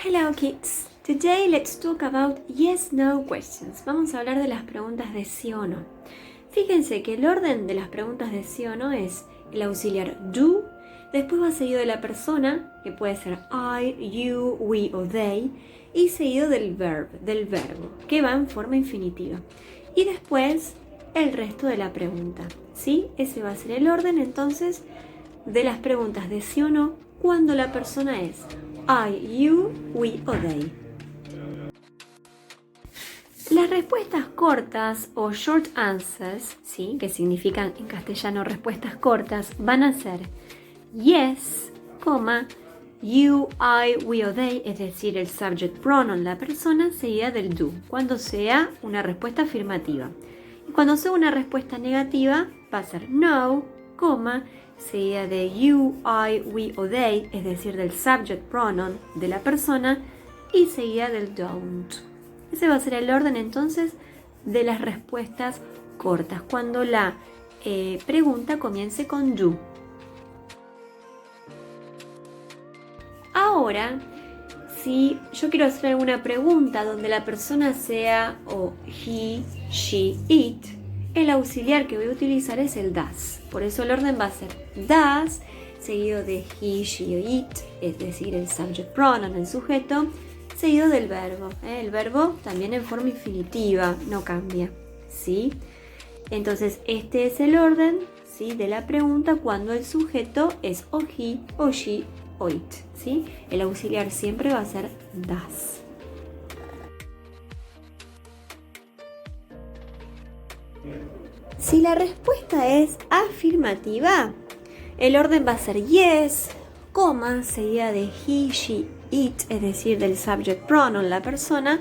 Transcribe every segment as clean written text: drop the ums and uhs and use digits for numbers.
Hello kids! Today let's talk about yes-no questions. Vamos a hablar de las preguntas de sí o no. Fíjense que el orden de las preguntas de sí o no es el auxiliar do, después va seguido de la persona, que puede ser I, you, we o they, y seguido del verbo, que va en forma infinitiva. Y después el resto de la pregunta, ¿sí? Ese va a ser el orden entonces de las preguntas de sí o no cuando la persona es I, you, we o they. Las respuestas cortas o short answers, ¿sí? Que significan en castellano respuestas cortas, van a ser yes, you, I, we o they, es decir, el subject pronoun, la persona, seguida del do, cuando sea una respuesta afirmativa. Y cuando sea una respuesta negativa, va a ser no, seguida de you, I, we o they, es decir, del subject pronoun de la persona, y seguida del don't. Ese va a ser el orden entonces de las respuestas cortas, cuando la pregunta comience con do. Ahora, si yo quiero hacer alguna pregunta donde la persona sea o he, she, it, el auxiliar que voy a utilizar es el does. Por eso el orden va a ser does, seguido de he, she o it, es decir, el subject pronoun, el sujeto, seguido del verbo. El verbo también en forma infinitiva, no cambia, ¿sí? Entonces, este es el orden, ¿sí?, de la pregunta cuando el sujeto es o he, o she, o it, ¿sí? El auxiliar siempre va a ser does. Si la respuesta es afirmativa, el orden va a ser yes, seguida de he, she, it, es decir, del subject pronoun, la persona,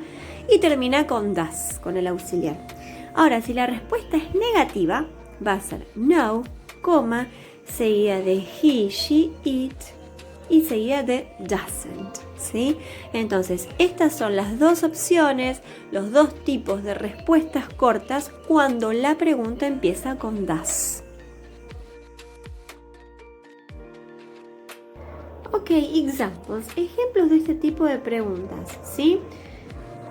y termina con does, con el auxiliar. Ahora, si la respuesta es negativa, va a ser no, seguida de he, she, it, y seguida de doesn't, ¿sí? Entonces, estas son las dos opciones, los dos tipos de respuestas cortas cuando la pregunta empieza con does. Ok, examples, ejemplos de este tipo de preguntas, ¿sí?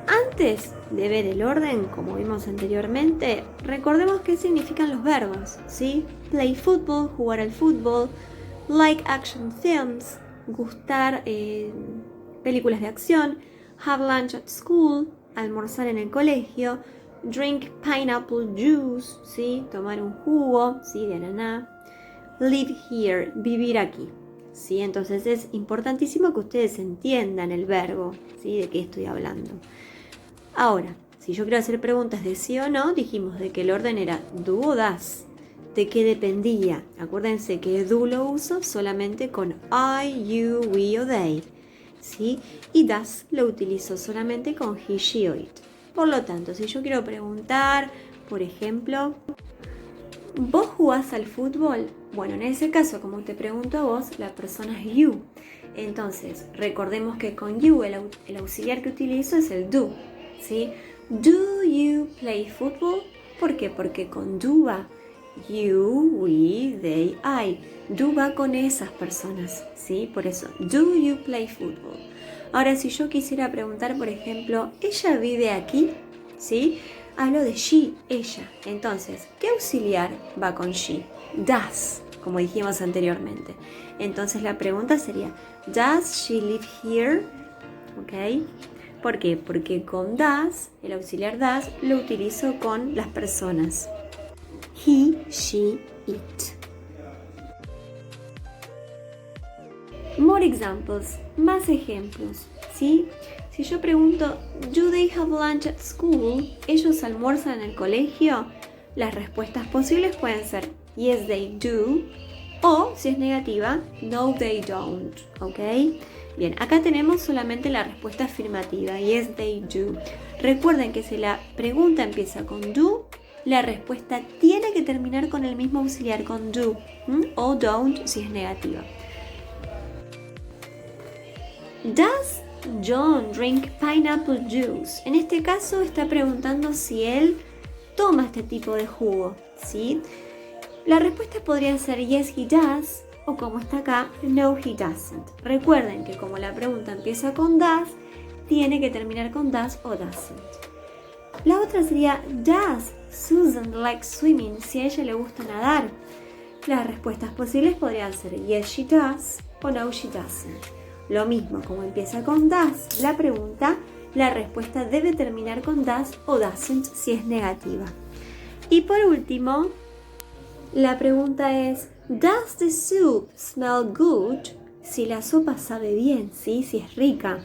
Antes de ver el orden, como vimos anteriormente, recordemos qué significan los verbos, ¿sí? Play football, jugar al fútbol, like action films, gustar películas de acción, have lunch at school, almorzar en el colegio, drink pineapple juice, ¿sí? Tomar un jugo, ¿sí?, de ananá, live here, vivir aquí. ¿Sí? Entonces es importantísimo que ustedes entiendan el verbo, ¿sí?, de qué estoy hablando. Ahora, si yo quiero hacer preguntas de sí o no, dijimos de que el orden era do o does. ¿De qué dependía? Acuérdense que do lo uso solamente con I, you, we o they, ¿sí? Y does lo utilizo solamente con he, she o it. Por lo tanto, si yo quiero preguntar, por ejemplo, ¿vos jugás al fútbol? Bueno, en ese caso, como te pregunto a vos, la persona es you. Entonces, recordemos que con you el auxiliar que utilizo es el do, ¿sí? Do you play football? ¿Por qué? Porque con do va you, we, they, I. Do va con esas personas, ¿sí? Por eso, do you play football? Ahora, si yo quisiera preguntar, por ejemplo, ¿ella vive aquí? ¿Sí? Hablo de she, ella. Entonces, ¿qué auxiliar va con she? Does, como dijimos anteriormente. Entonces la pregunta sería, ¿does she live here? ¿Ok? ¿Por qué? Porque con does, el auxiliar does, lo utilizo con las personas. He, she, it. More examples, más ejemplos, ¿sí? Si yo pregunto, ¿do they have lunch at school? ¿Ellos almuerzan en el colegio? Las respuestas posibles pueden ser yes, they do, o si es negativa, no, they don't, ¿ok? Bien, acá tenemos solamente la respuesta afirmativa, yes, they do. Recuerden que si la pregunta empieza con do, la respuesta tiene que terminar con el mismo auxiliar, con do, o don't si es negativa. Does John drink pineapple juice? En este caso está preguntando si él toma este tipo de jugo, ¿sí? La respuesta podría ser yes, he does, o como está acá, no, he doesn't. Recuerden que como la pregunta empieza con does, tiene que terminar con does o doesn't. La otra sería, does Susan like swimming? Si a ella le gusta nadar. Las respuestas posibles podrían ser yes she does o no she doesn't. Lo mismo, como empieza con does la pregunta, la respuesta debe terminar con does o doesn't si es negativa. Y por último, la pregunta es, does the soup smell good? Si la sopa sabe bien, ¿sí? Si es rica.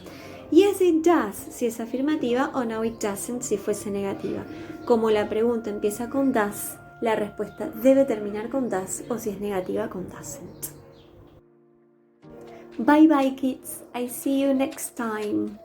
Yes it does, si es afirmativa, o no it doesn't, si fuese negativa. Como la pregunta empieza con does, la respuesta debe terminar con does, o si es negativa, con doesn't. Bye bye kids, I see you next time.